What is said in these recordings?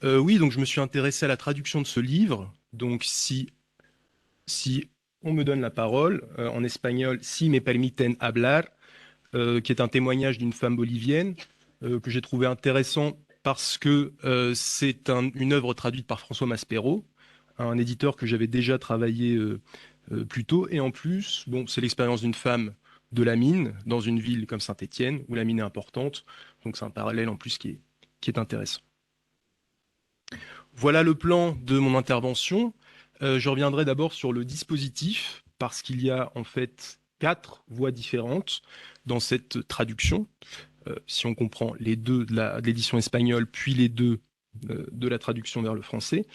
Oui, donc je me suis intéressé à la traduction de ce livre. Donc si on me donne la parole, en espagnol, Si me permiten hablar, qui est un témoignage d'une femme bolivienne, que j'ai trouvé intéressant parce que c'est une œuvre traduite par François Maspero, un éditeur que j'avais déjà travaillé plus tôt. Et en plus, bon, c'est l'expérience d'une femme de la mine dans une ville comme Saint-Étienne, où la mine est importante. Donc c'est un parallèle en plus qui est intéressant. Voilà le plan de mon intervention. Je reviendrai d'abord sur le dispositif, parce qu'il y a en fait 4 voies différentes dans cette traduction. Si on comprend les deux de l'édition espagnole, puis les deux de la traduction vers le français.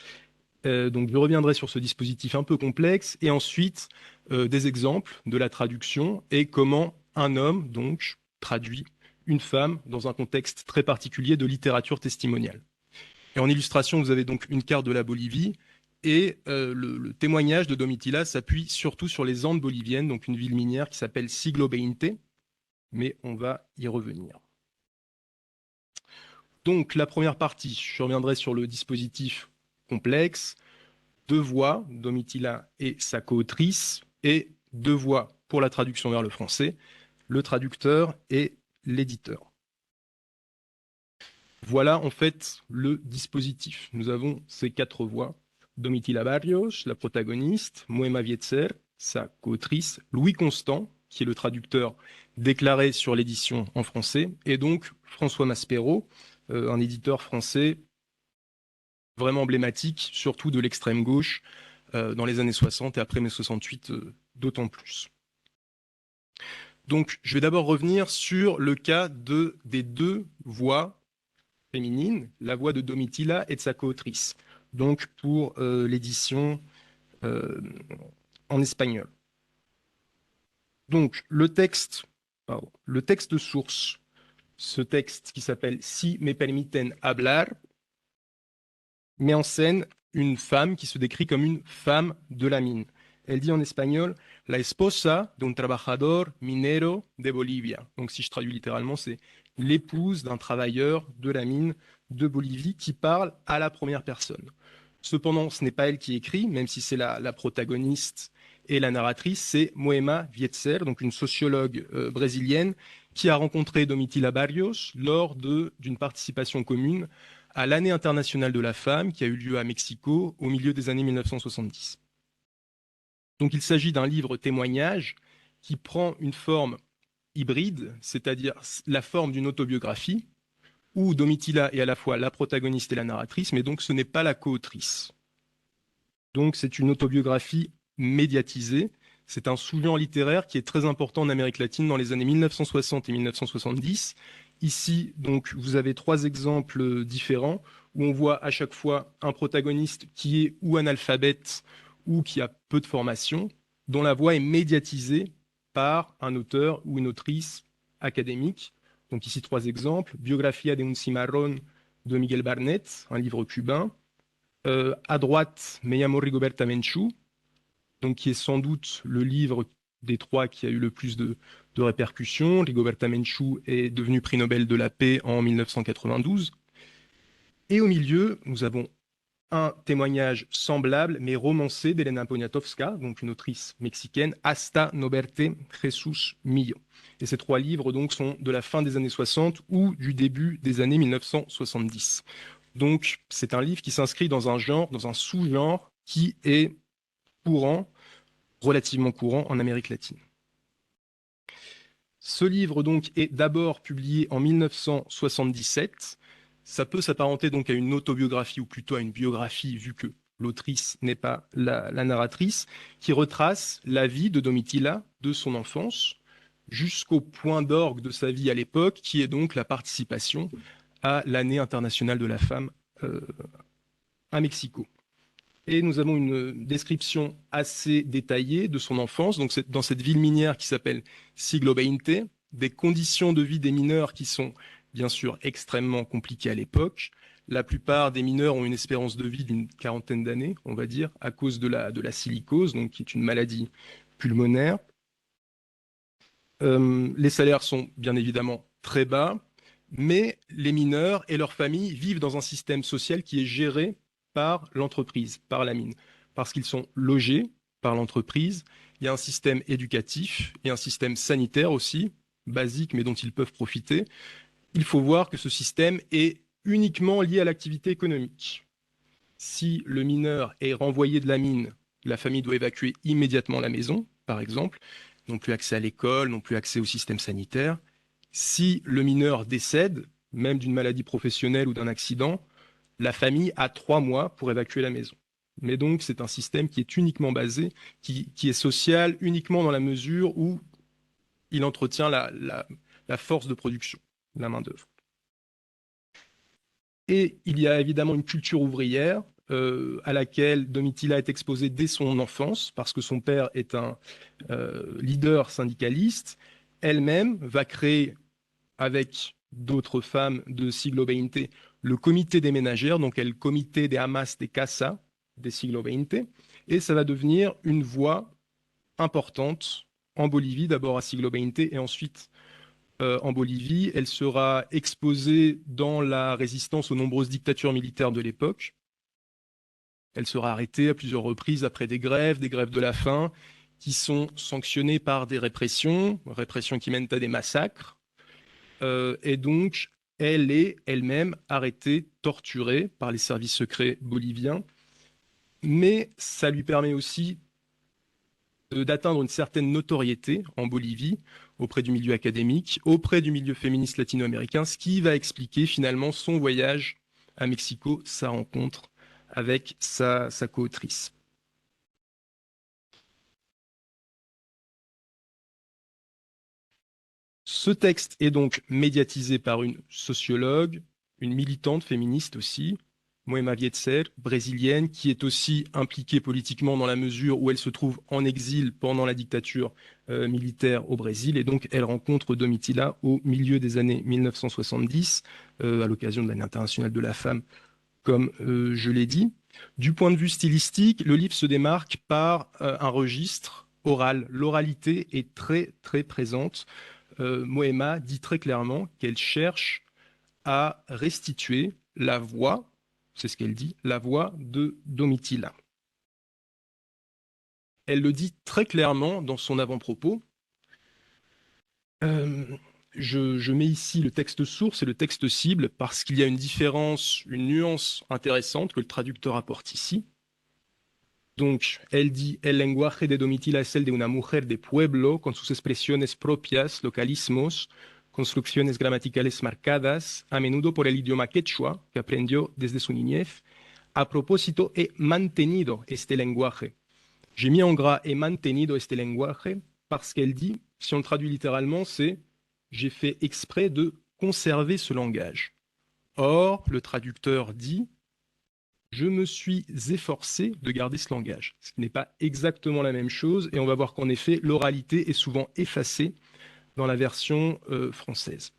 Donc je reviendrai sur ce dispositif un peu complexe, et ensuite des exemples de la traduction et comment un homme donc traduit une femme dans un contexte très particulier de littérature testimoniale. Et en illustration, vous avez donc une carte de la Bolivie, et le témoignage de Domitila s'appuie surtout sur les Andes boliviennes, donc une ville minière qui s'appelle Siglo XX, mais on va y revenir. Donc la première partie, je reviendrai sur le dispositif complexe, 2 voix, Domitila et sa coautrice, et 2 voix pour la traduction vers le français, le traducteur et l'éditeur. Voilà en fait le dispositif. Nous avons ces 4 voix. Domitila Barrios, la protagoniste, Moema Vietzer, sa coautrice, Louis Constant, qui est le traducteur déclaré sur l'édition en français, et donc François Maspero, un éditeur français vraiment emblématique, surtout de l'extrême gauche, dans les années 60 et après mai 68, d'autant plus. Donc, je vais d'abord revenir sur le cas des 2 voix féminines, la voix de Domitila et de sa coautrice, donc pour l'édition euh, en espagnol. Donc, le texte source, ce texte qui s'appelle Si me permiten hablar, met en scène une femme qui se décrit comme une femme de la mine. Elle dit en espagnol la esposa de un trabajador minero de Bolivia. Donc si je traduis littéralement, c'est l'épouse d'un travailleur de la mine de Bolivie qui parle à la première personne. Cependant, ce n'est pas elle qui écrit, même si c'est la protagoniste et la narratrice, c'est Moema Vietzer, donc une sociologue brésilienne qui a rencontré Domitila Barrios lors d'une participation commune à l'Année internationale de la femme qui a eu lieu à Mexico au milieu des années 1970. Donc il s'agit d'un livre témoignage qui prend une forme hybride, c'est-à-dire la forme d'une autobiographie, où Domitila est à la fois la protagoniste et la narratrice, mais donc ce n'est pas la coautrice. Donc c'est une autobiographie médiatisée. C'est un sous-genre littéraire qui est très important en Amérique latine dans les années 1960 et 1970. Ici, donc, vous avez 3 exemples différents où on voit à chaque fois un protagoniste qui est ou analphabète ou qui a peu de formation, dont la voix est médiatisée par un auteur ou une autrice académique. Donc ici 3 exemples. Biografia de un cimarrón de Miguel Barnett, un livre cubain. À droite, Me llamo Rigoberta Menchú, donc qui est sans doute le livre des 3 qui a eu le plus de répercussions. Rigoberta Menchú est devenue prix Nobel de la paix en 1992. Et au milieu, nous avons un témoignage semblable, mais romancé, d'Elena Poniatowska, donc une autrice mexicaine, Hasta no verte, Jesús mío. Et ces 3 livres donc sont de la fin des années 60 ou du début des années 1970. Donc c'est un livre qui s'inscrit dans un genre, dans un sous-genre qui est courant, relativement courant en Amérique latine. Ce livre donc est d'abord publié en 1977. Ça peut s'apparenter donc à une autobiographie ou plutôt à une biographie vu que l'autrice n'est pas la narratrice, qui retrace la vie de Domitila de son enfance jusqu'au point d'orgue de sa vie à l'époque, qui est donc la participation à l'Année internationale de la femme à Mexico. Et nous avons une description assez détaillée de son enfance, donc dans cette ville minière qui s'appelle Siglo XX, des conditions de vie des mineurs qui sont bien sûr extrêmement compliquées à l'époque. La plupart des mineurs ont une espérance de vie d'une 40aine d'années, on va dire, à cause de la silicose, donc qui est une maladie pulmonaire. Les salaires sont bien évidemment très bas. mais les mineurs et leurs familles vivent dans un système social qui est géré par l'entreprise, par la mine, parce qu'ils sont logés par l'entreprise. Il y a un système éducatif et un système sanitaire aussi, basique, mais dont ils peuvent profiter. Il faut voir que ce système est uniquement lié à l'activité économique. Si le mineur est renvoyé de la mine, la famille doit évacuer immédiatement la maison, par exemple, non plus accès à l'école, non plus accès au système sanitaire. Si le mineur décède, même d'une maladie professionnelle ou d'un accident, la famille a 3 mois pour évacuer la maison. Mais donc, c'est un système qui est uniquement basé, qui est social uniquement dans la mesure où il entretient la force de production, la main-d'œuvre. Et il y a évidemment une culture ouvrière à laquelle Domitila est exposée dès son enfance, parce que son père est un leader syndicaliste. Elle-même va créer, avec d'autres femmes de Siglo XX, le comité des ménagères, donc le comité des Amas de Casa des Siglo XX, et ça va devenir une voix importante en Bolivie, d'abord à Siglo XX et ensuite en Bolivie. Elle sera exposée dans la résistance aux nombreuses dictatures militaires de l'époque. Elle sera arrêtée à plusieurs reprises après des grèves de la faim, qui sont sanctionnées par des répressions qui mènent à des massacres. Et donc, elle est elle-même arrêtée, torturée par les services secrets boliviens. Mais ça lui permet aussi d'atteindre une certaine notoriété en Bolivie, auprès du milieu académique, auprès du milieu féministe latino-américain, ce qui va expliquer finalement son voyage à Mexico, sa rencontre avec sa co-autrice. Ce texte est donc médiatisé par une sociologue, une militante féministe aussi, Moema Vietzer, brésilienne, qui est aussi impliquée politiquement dans la mesure où elle se trouve en exil pendant la dictature militaire au Brésil. Et donc, elle rencontre Domitila au milieu des années 1970, à l'occasion de l'année internationale de la femme, comme je l'ai dit. Du point de vue stylistique, le livre se démarque par un registre oral. L'oralité est très, très présente. Moema dit très clairement qu'elle cherche à restituer la voix, c'est ce qu'elle dit, la voix de Domitila. Elle le dit très clairement dans son avant-propos. Euh, je mets ici le texte source et le texte cible parce qu'il y a une différence, une nuance intéressante que le traducteur apporte ici. Donc, elle dit, el lenguaje de Domitila es el de una mujer de pueblo con sus expresiones propias, localismos, construcciones gramaticales marcadas, a menudo por el idioma quechua, que aprendió desde su niñez. A propósito, he mantenido este lenguaje. J'ai mis en gras he mantenido este lenguaje parce qu'elle dit, si on le traduit littéralement, c'est j'ai fait exprès de conserver ce langage. Or, le traducteur dit je me suis efforcé de garder ce langage, ce qui n'est pas exactement la même chose, et on va voir qu'en effet, l'oralité est souvent effacée dans la version française.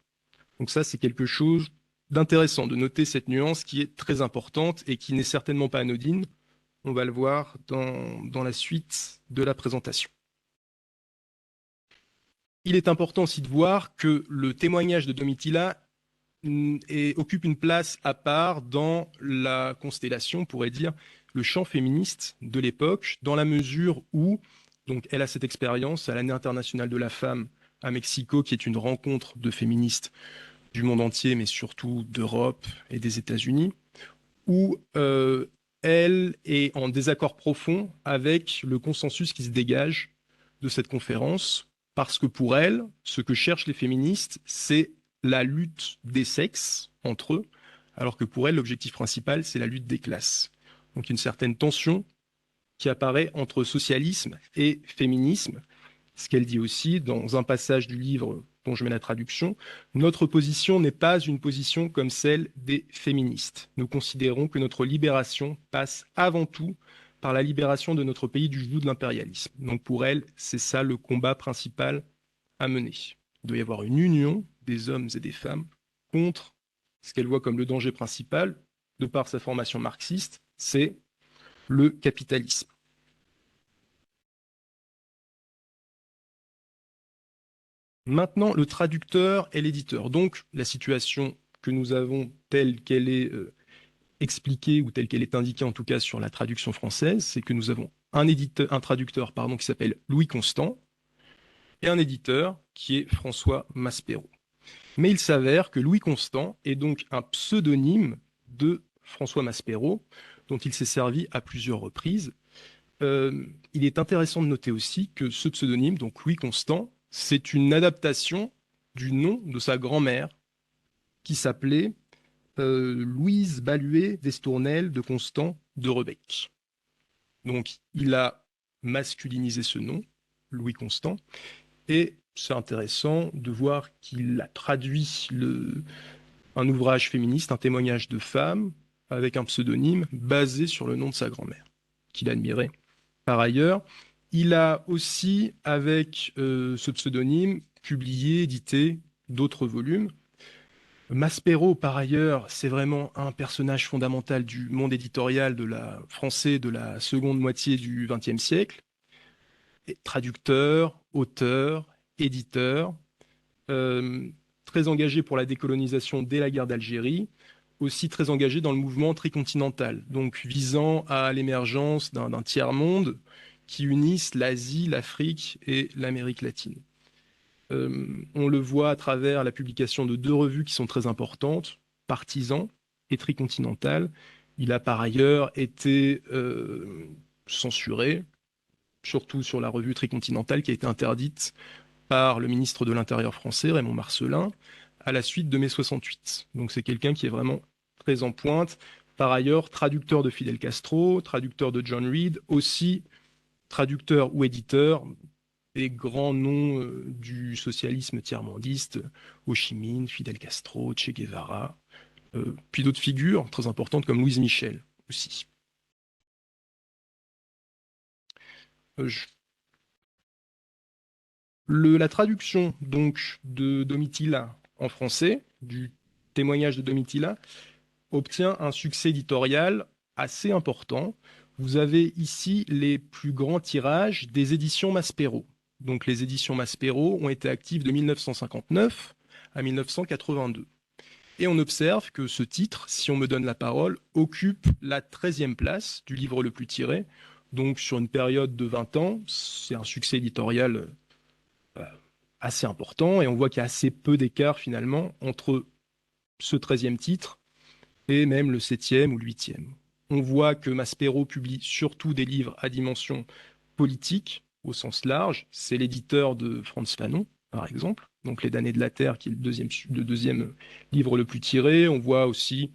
Donc ça, c'est quelque chose d'intéressant, de noter cette nuance qui est très importante et qui n'est certainement pas anodine. On va le voir dans la suite de la présentation. Il est important aussi de voir que le témoignage de Domitila occupe une place à part dans la constellation, on pourrait dire, le champ féministe de l'époque, dans la mesure où donc, elle a cette expérience à l'année internationale de la femme à Mexico, qui est une rencontre de féministes du monde entier, mais surtout d'Europe et des États-Unis, où elle est en désaccord profond avec le consensus qui se dégage de cette conférence, parce que pour elle, ce que cherchent les féministes, c'est la lutte des sexes entre eux, alors que pour elle, l'objectif principal, c'est la lutte des classes. Donc une certaine tension qui apparaît entre socialisme et féminisme, ce qu'elle dit aussi dans un passage du livre dont je mets la traduction, notre position n'est pas une position comme celle des féministes. Nous considérons que notre libération passe avant tout par la libération de notre pays du joug de l'impérialisme. Donc pour elle, c'est ça le combat principal à mener. Il doit y avoir une union des hommes et des femmes contre ce qu'elle voit comme le danger principal, de par sa formation marxiste, c'est le capitalisme. Maintenant, le traducteur et l'éditeur. Donc, la situation que nous avons telle qu'elle est expliquée ou telle qu'elle est indiquée en tout cas sur la traduction française, c'est que nous avons un traducteur pardon, qui s'appelle Louis Constant et un éditeur qui est François Maspero. Mais il s'avère que Louis Constant est donc un pseudonyme de François Maspero, dont il s'est servi à plusieurs reprises. Il est intéressant de noter aussi que ce pseudonyme, donc Louis Constant, c'est une adaptation du nom de sa grand-mère qui s'appelait Louise Baluet d'Estournel de Constant de Rebec. Donc il a masculinisé ce nom, Louis Constant, et c'est intéressant de voir qu'il a traduit un ouvrage féministe, un témoignage de femme, avec un pseudonyme basé sur le nom de sa grand-mère, qu'il admirait. Par ailleurs, il a aussi, avec ce pseudonyme, publié, édité d'autres volumes. Maspero, par ailleurs, c'est vraiment un personnage fondamental du monde éditorial français de la seconde moitié du XXe siècle. Traducteur, auteur, éditeur, euh, très engagé pour la décolonisation dès la guerre d'Algérie, aussi très engagé dans le mouvement tricontinental, donc visant à l'émergence d'un tiers-monde qui unisse l'Asie, l'Afrique et l'Amérique latine. On le voit à travers la publication de deux revues qui sont très importantes, Partisan et Tricontinental. Il a par ailleurs été censuré, surtout sur la revue Tricontinentale qui a été interdite par le ministre de l'Intérieur français, Raymond Marcellin, à la suite de mai 68. Donc c'est quelqu'un qui est vraiment très en pointe. Par ailleurs, traducteur de Fidel Castro, traducteur de John Reed, aussi traducteur ou éditeur des grands noms du socialisme tiers-mondiste, Ho Chi Minh, Fidel Castro, Che Guevara, puis d'autres figures très importantes comme Louise Michel aussi. Je la traduction donc de Domitilla en français, du témoignage de Domitilla, obtient un succès éditorial assez important. Vous avez ici les plus grands tirages des éditions Maspero. Donc les éditions Maspero ont été actives de 1959 à 1982. Et on observe que ce titre, Si on me donne la parole, occupe la 13e place du livre le plus tiré. Donc sur une période de 20 ans, c'est un succès éditorial assez important et on voit qu'il y a assez peu d'écart finalement entre ce 13e titre et même le 7e ou le 8e. On voit que Maspero publie surtout des livres à dimension politique au sens large. C'est l'éditeur de Frantz Fanon, par exemple, donc Les damnés de la Terre, qui est le deuxième livre le plus tiré. On voit aussi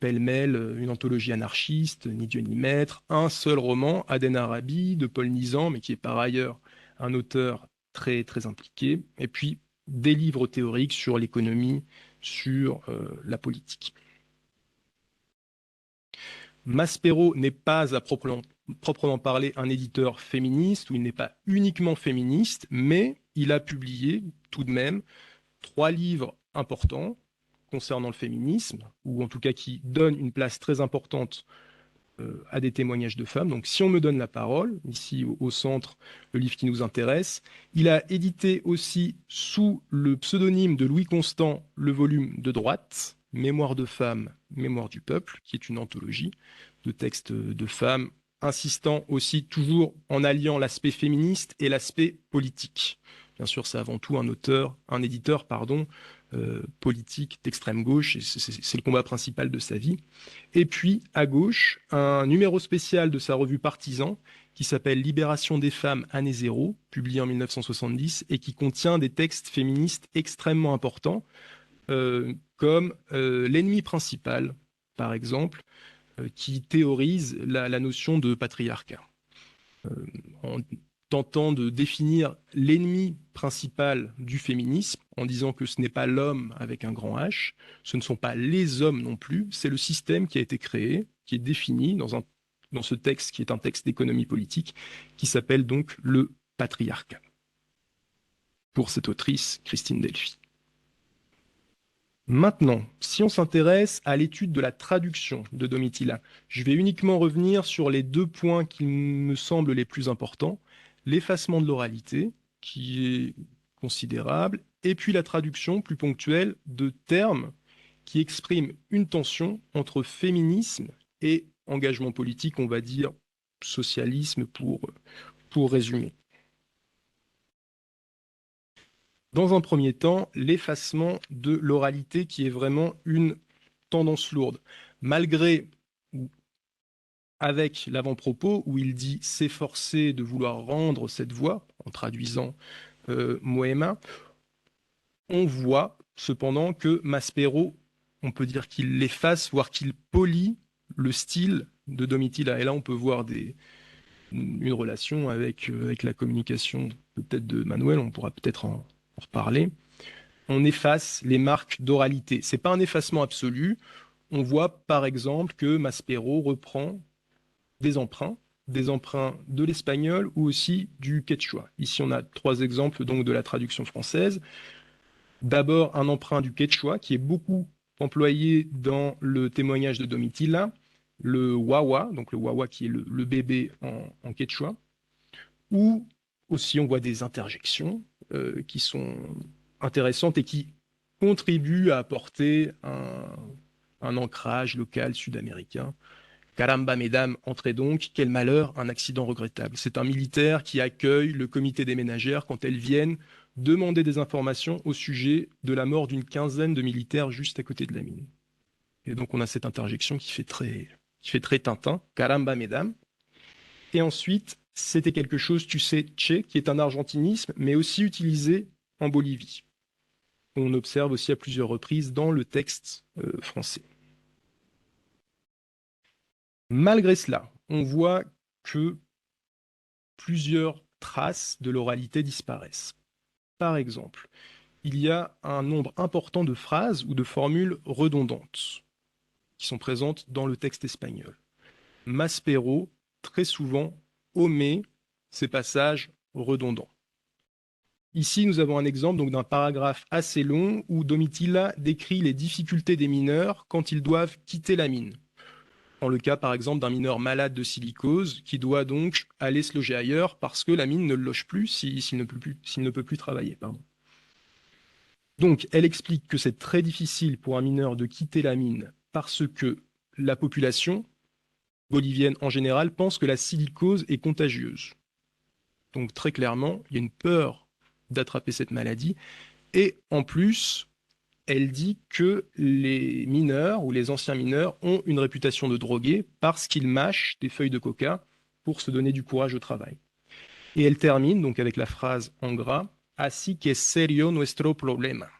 pêle-mêle une anthologie anarchiste, Ni Dieu ni Maître, un seul roman, Aden Arabi, de Paul Nizan, mais qui est par ailleurs un auteur très, très impliqué, et puis des livres théoriques sur l'économie, sur la politique. Maspero n'est pas à proprement parler un éditeur féministe, ou il n'est pas uniquement féministe, mais il a publié tout de même 3 livres importants concernant le féminisme, ou en tout cas qui donnent une place très importante à des témoignages de femmes. Donc si on me donne la parole, ici au centre, le livre qui nous intéresse, il a édité aussi sous le pseudonyme de Louis Constant le volume de droite, Mémoire de femmes, Mémoire du peuple, qui est une anthologie de textes de femmes, insistant aussi toujours en alliant l'aspect féministe et l'aspect politique. Bien sûr, c'est avant tout un éditeur, politique d'extrême gauche, et c'est le combat principal de sa vie. Et puis, à gauche, un numéro spécial de sa revue Partisan, qui s'appelle Libération des femmes, année zéro, publié en 1970, et qui contient des textes féministes extrêmement importants, comme L'ennemi principal, par exemple, qui théorise la notion de patriarcat. En tentant de définir l'ennemi principal du féminisme, en disant que ce n'est pas l'homme avec un grand H, ce ne sont pas les hommes non plus, c'est le système qui a été créé, qui est défini dans ce texte qui est un texte d'économie politique, qui s'appelle donc le patriarcat. Pour cette autrice, Christine Delphi. Maintenant, si on s'intéresse à l'étude de la traduction de Domitilla, je vais uniquement revenir sur les 2 points qui me semblent les plus importants. L'effacement de l'oralité, qui est considérable, et puis la traduction plus ponctuelle de termes qui expriment une tension entre féminisme et engagement politique, on va dire socialisme pour résumer. Dans un premier temps, l'effacement de l'oralité qui est vraiment une tendance lourde. Malgré, avec l'avant-propos où il dit s'efforcer de vouloir rendre cette voix, en traduisant Moema, on voit cependant que Maspero, on peut dire qu'il l'efface, voire qu'il polie le style de Domitilla. Et là, on peut voir une relation avec la communication peut-être de Manuel, on pourra peut-être en reparler. On efface les marques d'oralité. C'est pas un effacement absolu. On voit par exemple que Maspero reprend des emprunts de l'espagnol ou aussi du quechua. Ici, on a 3 exemples donc de la traduction française. D'abord, un emprunt du quechua qui est beaucoup employé dans le témoignage de Domitilla, le wawa, donc le wawa qui est le bébé en quechua, ou aussi on voit des interjections qui sont intéressantes et qui contribuent à apporter un ancrage local sud-américain. Caramba, mesdames, entrez donc, quel malheur, un accident regrettable. C'est un militaire qui accueille le comité des ménagères quand elles viennent demander des informations au sujet de la mort d'une quinzaine de militaires juste à côté de la mine. Et donc on a cette interjection qui fait très Tintin, Caramba, mesdames. Et ensuite, c'était quelque chose, tu sais, che, qui est un argentinisme, mais aussi utilisé en Bolivie. On observe aussi à plusieurs reprises dans le texte français. Malgré cela, on voit que plusieurs traces de l'oralité disparaissent. Par exemple, il y a un nombre important de phrases ou de formules redondantes qui sont présentes dans le texte espagnol. Maspero, très souvent, omet ces passages redondants. Ici, nous avons un exemple donc d'un paragraphe assez long où Domitilla décrit les difficultés des mineurs quand ils doivent quitter la mine. Dans le cas, par exemple, d'un mineur malade de silicose qui doit donc aller se loger ailleurs parce que la mine ne le loge plus s'il ne peut plus travailler. Pardon. Donc, elle explique que c'est très difficile pour un mineur de quitter la mine parce que la population bolivienne en général pense que la silicose est contagieuse. Donc, très clairement, il y a une peur d'attraper cette maladie. Et en plus, elle dit que les mineurs ou les anciens mineurs ont une réputation de drogués parce qu'ils mâchent des feuilles de coca pour se donner du courage au travail. Et elle termine donc avec la phrase en gras Así que es serio nuestro problema,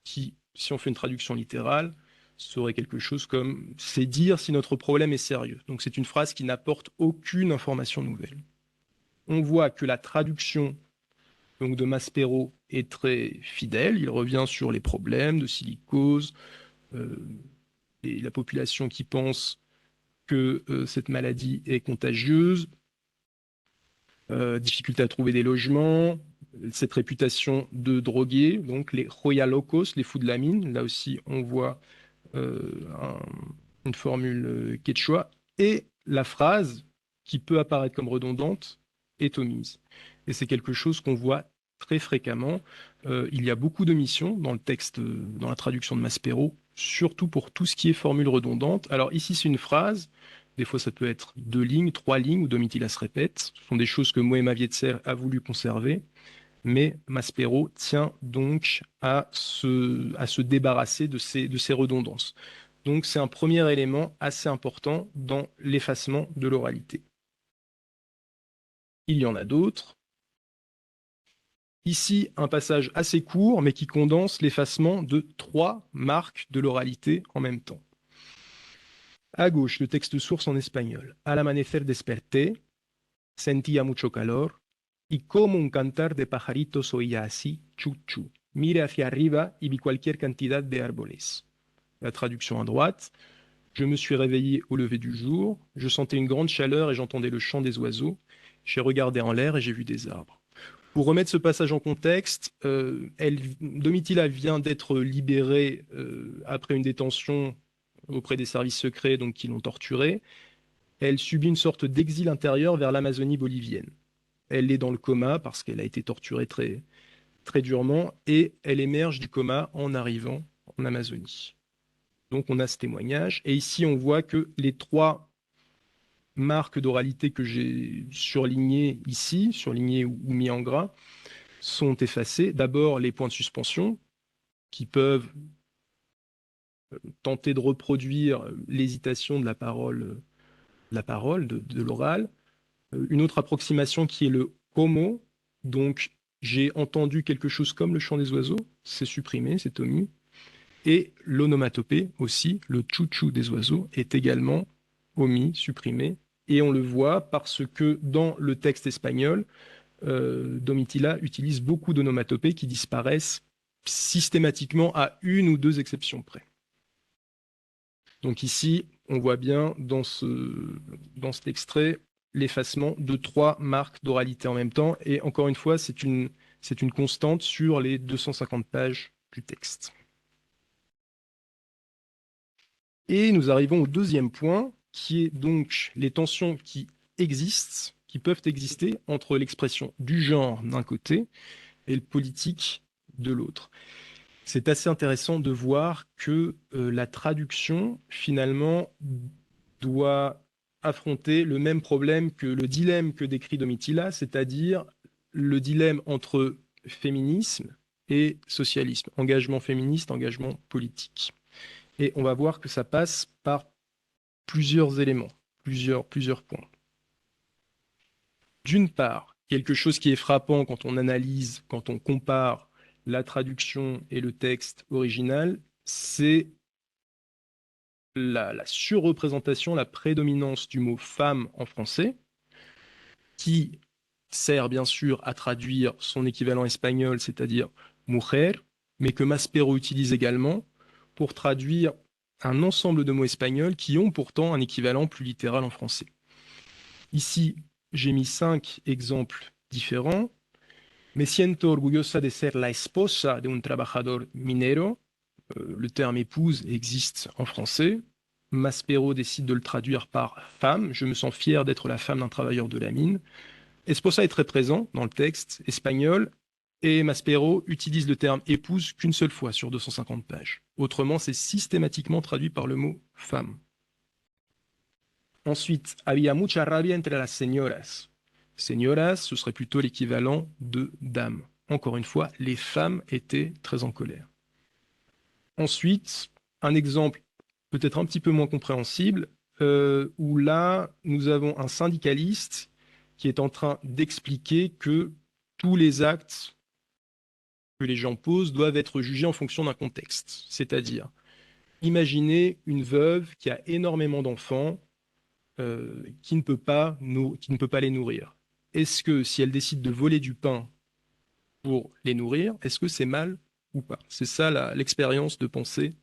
qui, si on fait une traduction littérale, serait quelque chose comme c'est dire si notre problème est sérieux. Donc c'est une phrase qui n'apporte aucune information nouvelle. On voit que la traduction donc de Maspero est très fidèle. Il revient sur les problèmes de silicose et la population qui pense que cette maladie est contagieuse, difficulté à trouver des logements, cette réputation de drogués, donc les Royalocos, les fous de la mine. Là aussi, on voit une formule quechua. Et la phrase, qui peut apparaître comme redondante, est omise. Et c'est quelque chose qu'on voit très fréquemment. Il y a beaucoup d'omissions dans le texte, dans la traduction de Maspero, surtout pour tout ce qui est formule redondante. Alors ici, c'est une phrase. Des fois, ça peut être 2 lignes, 3 lignes, où Domitilla se répète. Ce sont des choses que Moema Vietzer a voulu conserver. Mais Maspero tient donc à se débarrasser de ces redondances. Donc c'est un premier élément assez important dans l'effacement de l'oralité. Il y en a d'autres. Ici, un passage assez court, mais qui condense l'effacement de 3 marques de l'oralité en même temps. À gauche, le texte source en espagnol. Al amanecer desperté, sentía mucho calor, y como un cantar de pajaritos oía así, chu chu. Mire hacia arriba y vi cualquier cantidad de árboles. La traduction à droite. Je me suis réveillé au lever du jour, je sentais une grande chaleur et j'entendais le chant des oiseaux. J'ai regardé en l'air et j'ai vu des arbres. Pour remettre ce passage en contexte, Domitilla vient d'être libérée après une détention auprès des services secrets donc, qui l'ont torturée. Elle subit une sorte d'exil intérieur vers l'Amazonie bolivienne. Elle est dans le coma parce qu'elle a été torturée très, très durement et elle émerge du coma en arrivant en Amazonie. Donc on a ce témoignage et ici on voit que les 3 marques d'oralité que j'ai surlignées ici, surlignées ou mis en gras, sont effacées. D'abord les points de suspension qui peuvent tenter de reproduire l'hésitation de la parole, de l'oral. Une autre approximation qui est le homo, donc j'ai entendu quelque chose comme le chant des oiseaux, c'est supprimé, c'est omis. Et l'onomatopée aussi, le tchou-tchou des oiseaux, est également omis, supprimé. Et on le voit parce que dans le texte espagnol, Domitila utilise beaucoup d'onomatopées qui disparaissent systématiquement à 1 ou 2 exceptions près. Donc ici, on voit bien dans cet extrait l'effacement de 3 marques d'oralité en même temps. Et encore une fois, c'est une constante sur les 250 pages du texte. Et nous arrivons au deuxième point, qui est donc les tensions qui existent, qui peuvent exister entre l'expression du genre d'un côté et le politique de l'autre. C'est assez intéressant de voir que la traduction, finalement, doit affronter le même problème que le dilemme que décrit Domitila, c'est-à-dire le dilemme entre féminisme et socialisme, engagement féministe, engagement politique. Et on va voir que ça passe par plusieurs éléments, plusieurs points. D'une part, quelque chose qui est frappant quand on analyse, quand on compare la traduction et le texte original, c'est la surreprésentation, la prédominance du mot femme en français, qui sert bien sûr à traduire son équivalent espagnol, c'est-à-dire mujer, mais que Maspero utilise également pour traduire un ensemble de mots espagnols qui ont pourtant un équivalent plus littéral en français. Ici, j'ai mis 5 exemples différents. Me siento orgullosa de ser la esposa de un trabajador minero. Le terme épouse existe en français. Maspero décide de le traduire par femme. Je me sens fier d'être la femme d'un travailleur de la mine. Esposa est très présent dans le texte espagnol et Maspero utilise le terme épouse qu'une seule fois sur 250 pages. Autrement, c'est systématiquement traduit par le mot femme. Ensuite, había mucha rabia entre las señoras. Señoras, ce serait plutôt l'équivalent de dames. Encore une fois, les femmes étaient très en colère. Ensuite, un exemple peut-être un petit peu moins compréhensible, où là, nous avons un syndicaliste qui est en train d'expliquer que tous les actes que les gens posent doivent être jugés en fonction d'un contexte. C'est-à-dire, imaginez une veuve qui a énormément d'enfants, qui ne peut pas les nourrir. Est-ce que si elle décide de voler du pain pour les nourrir, est-ce que c'est mal ou pas? C'est ça l'expérience de pensée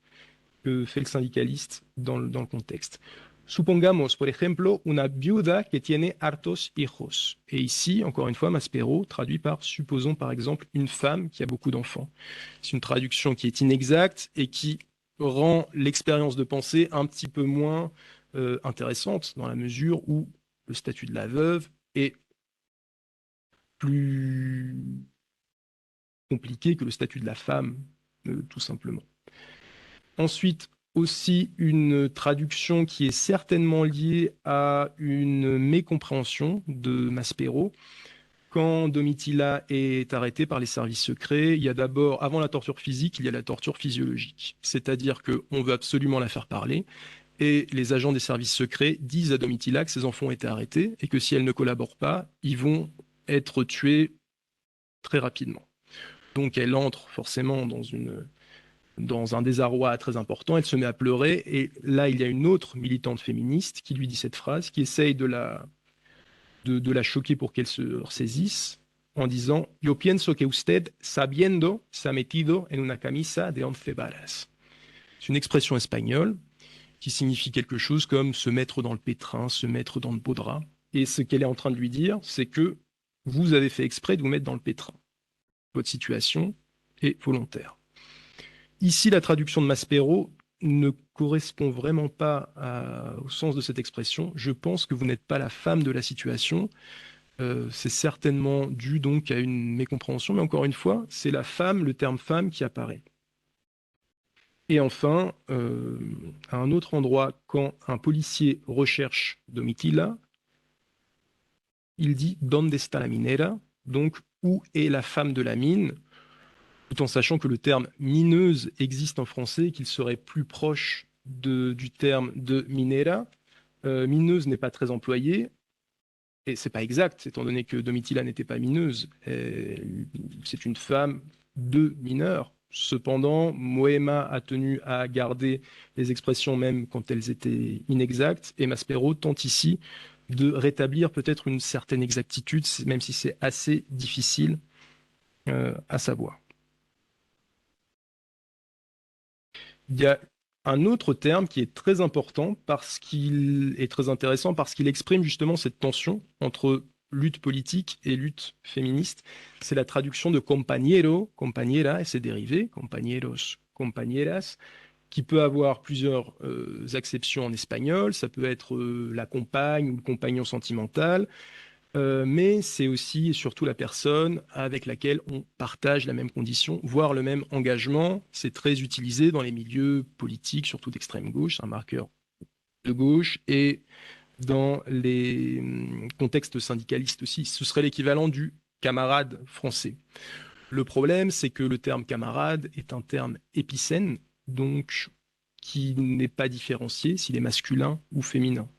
que fait le syndicaliste dans le contexte. Supongamos, por ejemplo, una viuda que tiene hartos hijos. Et ici, encore une fois, Maspero traduit par supposons par exemple une femme qui a beaucoup d'enfants. C'est une traduction qui est inexacte et qui rend l'expérience de pensée un petit peu moins intéressante dans la mesure où le statut de la veuve est plus compliqué que le statut de la femme, tout simplement. Ensuite, aussi une traduction qui est certainement liée à une mécompréhension de Maspero. Quand Domitila est arrêté par les services secrets, il y a d'abord, avant la torture physique, il y a la torture physiologique. C'est-à-dire qu'on veut absolument la faire parler. Et les agents des services secrets disent à Domitila que ses enfants ont été arrêtés et que si elle ne collabore pas, ils vont être tués très rapidement. Donc elle entre forcément dans un désarroi très important, elle se met à pleurer, et là, il y a une autre militante féministe qui lui dit cette phrase, qui essaye de la choquer pour qu'elle se ressaisisse, en disant « Yo pienso que usted, sabiendo, se ha metido en una camisa de 11 varas ». C'est une expression espagnole qui signifie quelque chose comme se mettre dans le pétrin, se mettre dans le beau drap. Et ce qu'elle est en train de lui dire, c'est que vous avez fait exprès de vous mettre dans le pétrin. Votre situation est volontaire. Ici, la traduction de Maspero ne correspond vraiment pas au sens de cette expression. Je pense que vous n'êtes pas la femme de la situation. C'est certainement dû donc à une mécompréhension, mais encore une fois, c'est la femme, le terme femme qui apparaît. Et enfin, à un autre endroit, quand un policier recherche Domitila, il dit Donde está la minera? Donc, où est la femme de la mine? Tout en sachant que le terme mineuse existe en français et qu'il serait plus proche du terme de minera. Mineuse n'est pas très employé, et c'est pas exact, étant donné que Domitila n'était pas mineuse. C'est une femme de mineur. Cependant, Moema a tenu à garder les expressions même quand elles étaient inexactes, et Maspero tente ici de rétablir peut-être une certaine exactitude, même si c'est assez difficile à savoir. Il y a un autre terme qui est très important parce qu'il est très intéressant parce qu'il exprime justement cette tension entre lutte politique et lutte féministe. C'est la traduction de compañero, compañera et ses dérivés, compañeros, compañeras, qui peut avoir plusieurs acceptions en espagnol. Ça peut être la compagne ou le compagnon sentimental. Mais c'est aussi et surtout la personne avec laquelle on partage la même condition, voire le même engagement. C'est très utilisé dans les milieux politiques, surtout d'extrême gauche, c'est un marqueur de gauche, et dans les contextes syndicalistes aussi. Ce serait l'équivalent du camarade français. Le problème, c'est que le terme camarade est un terme épicène, donc qui n'est pas différencié s'il est masculin ou féminin.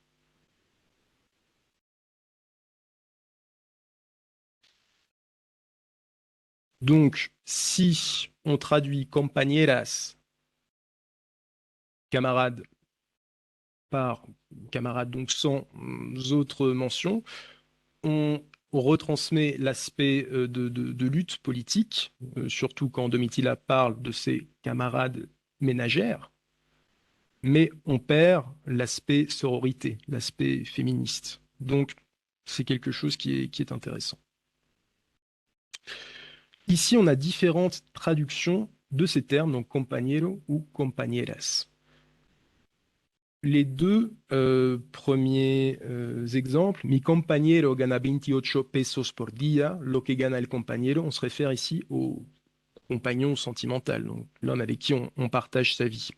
Donc, si on traduit compañeras, camarades, par camarades, donc sans autres mentions, on retransmet l'aspect de lutte politique, surtout quand Domitila parle de ses camarades ménagères, mais on perd l'aspect sororité, l'aspect féministe. Donc, c'est quelque chose qui est intéressant. Ici, on a différentes traductions de ces termes, donc compañero ou compañeras. Les deux premiers exemples, mi compañero gana 28 pesos por día, lo que gana el compañero, on se réfère ici au compagnon sentimental, donc l'homme avec qui on partage sa vie.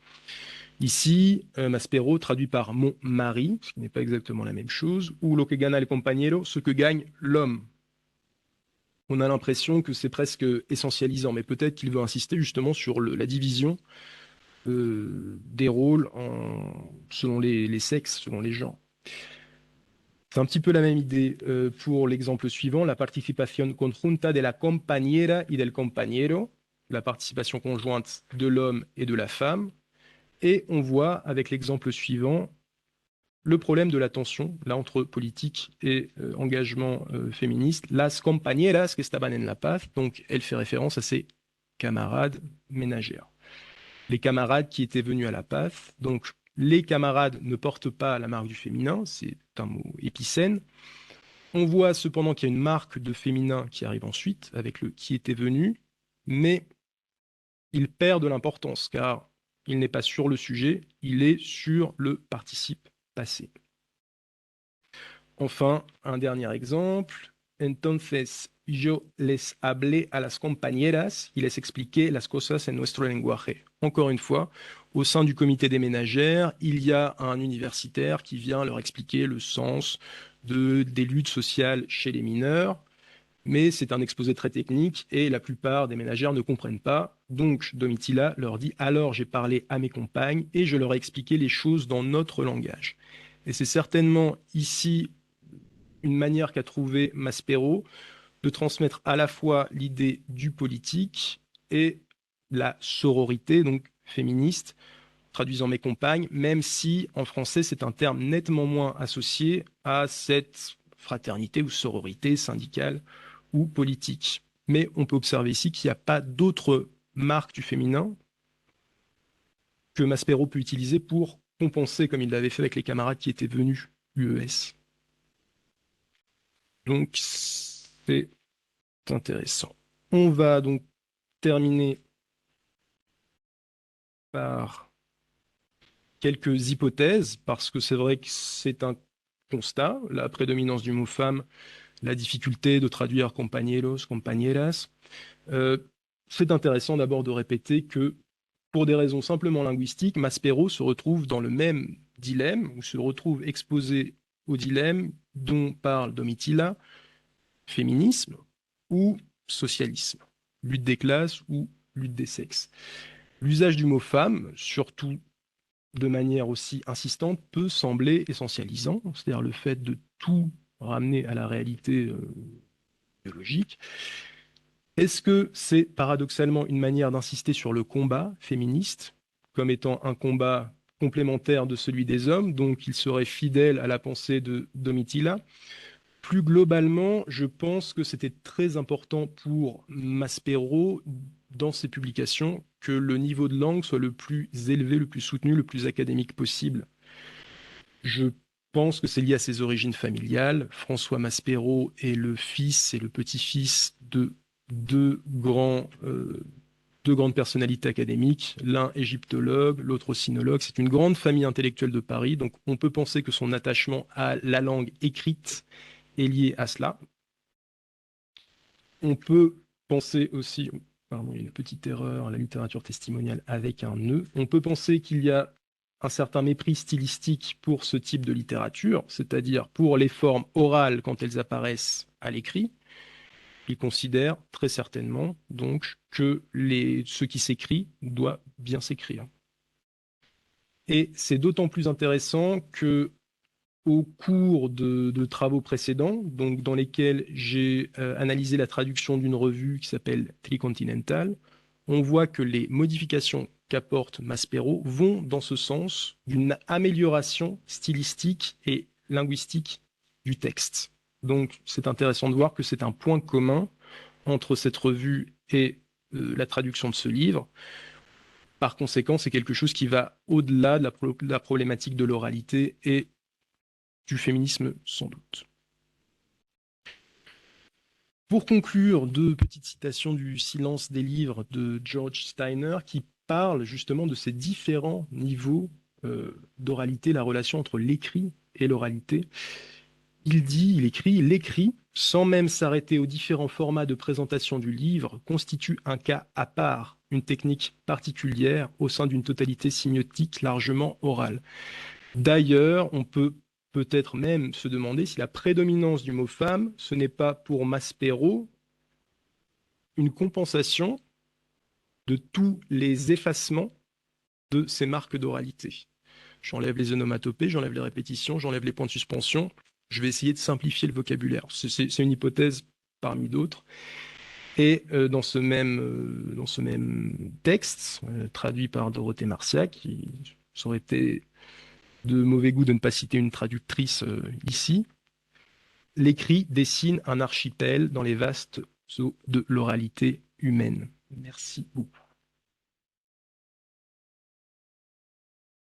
Ici, Maspero traduit par mon mari, ce qui n'est pas exactement la même chose, ou lo que gana el compañero, ce que gagne l'homme. On a l'impression que c'est presque essentialisant, mais peut-être qu'il veut insister justement sur la division des rôles selon les sexes, selon les genres. C'est un petit peu la même idée pour l'exemple suivant, la participación conjunta de la compañera y del compañero, la participation conjointe de l'homme et de la femme. Et on voit avec l'exemple suivant le problème de la tension là entre politique et engagement féministe. Las compañeras que estaban en la paz, donc elle fait référence à ses camarades ménagères. Les camarades qui étaient venus à la PAF. Donc, les camarades ne portent pas la marque du féminin, c'est un mot épicène. On voit cependant qu'il y a une marque de féminin qui arrive ensuite, avec le qui était venu, mais il perd de l'importance, car il n'est pas sur le sujet, il est sur le participe passé. Enfin, un dernier exemple. Entonces, yo les hablé a las compañeras y les expliqué las cosas en nuestro lenguaje. Encore une fois, au sein du comité des ménagères, il y a un universitaire qui vient leur expliquer le sens des luttes sociales chez les mineurs, mais c'est un exposé très technique et la plupart des ménagères ne comprennent pas. Donc, Domitila leur dit, alors j'ai parlé à mes compagnes et je leur ai expliqué les choses dans notre langage. Et c'est certainement ici une manière qu'a trouvé Maspero de transmettre à la fois l'idée du politique et la sororité, donc féministe, traduisant mes compagnes, même si en français c'est un terme nettement moins associé à cette fraternité ou sororité syndicale ou politique. Mais on peut observer ici qu'il n'y a pas d'autres marques du féminin que Maspero peut utiliser pour compenser, comme il l'avait fait avec les camarades qui étaient venus UES. Donc c'est intéressant. On va donc terminer par quelques hypothèses, parce que c'est vrai que c'est un constat, la prédominance du mot femme la difficulté de traduire compañeros, compañeras. C'est intéressant d'abord de répéter que, pour des raisons simplement linguistiques, Maspero se retrouve dans le même dilemme, ou se retrouve exposé au dilemme dont parle Domitilla, féminisme ou socialisme, lutte des classes ou lutte des sexes. L'usage du mot femme, surtout de manière aussi insistante, peut sembler essentialisant, c'est-à-dire le fait de tout ramener à la réalité biologique. Est-ce que c'est paradoxalement une manière d'insister sur le combat féministe comme étant un combat complémentaire de celui des hommes, donc il serait fidèle à la pensée de Domitilla? Plus globalement, je pense que c'était très important pour Maspero, dans ses publications, que le niveau de langue soit le plus élevé, le plus soutenu, le plus académique possible. Je pense que c'est lié à ses origines familiales. François Maspero est le fils et le petit-fils de deux grandes personnalités académiques, l'un égyptologue, l'autre sinologue. C'est une grande famille intellectuelle de Paris, donc on peut penser que son attachement à la langue écrite est lié à cela. On peut penser aussi, pardon, il y a une petite erreur, la littérature testimoniale avec un nœud. On peut penser qu'il y a un certain mépris stylistique pour ce type de littérature, c'est-à-dire pour les formes orales quand elles apparaissent à l'écrit. Il considère très certainement donc que ce qui s'écrit doit bien s'écrire. Et c'est d'autant plus intéressant que au cours de travaux précédents, donc dans lesquels j'ai analysé la traduction d'une revue qui s'appelle Tricontinental, on voit que les modifications qu'apporte Maspero vont dans ce sens d'une amélioration stylistique et linguistique du texte. Donc c'est intéressant de voir que c'est un point commun entre cette revue et la traduction de ce livre. Par conséquent, c'est quelque chose qui va au-delà de la problématique de l'oralité et du féminisme sans doute. Pour conclure, deux petites citations du Silence des livres de George Steiner qui parle justement de ces différents niveaux d'oralité, la relation entre l'écrit et l'oralité. Il écrit, l'écrit, sans même s'arrêter aux différents formats de présentation du livre, constitue un cas à part, une technique particulière au sein d'une totalité sémiotique largement orale. D'ailleurs, on peut-être même se demander si la prédominance du mot femme, ce n'est pas pour Maspero une compensation de tous les effacements de ces marques d'oralité. J'enlève les onomatopées, j'enlève les répétitions, j'enlève les points de suspension. Je vais essayer de simplifier le vocabulaire. C'est une hypothèse parmi d'autres. Et dans ce même texte, traduit par Dorothée Marciac, qui aurait été de mauvais goût de ne pas citer une traductrice ici, l'écrit dessine un archipel dans les vastes eaux de l'oralité humaine. Merci beaucoup.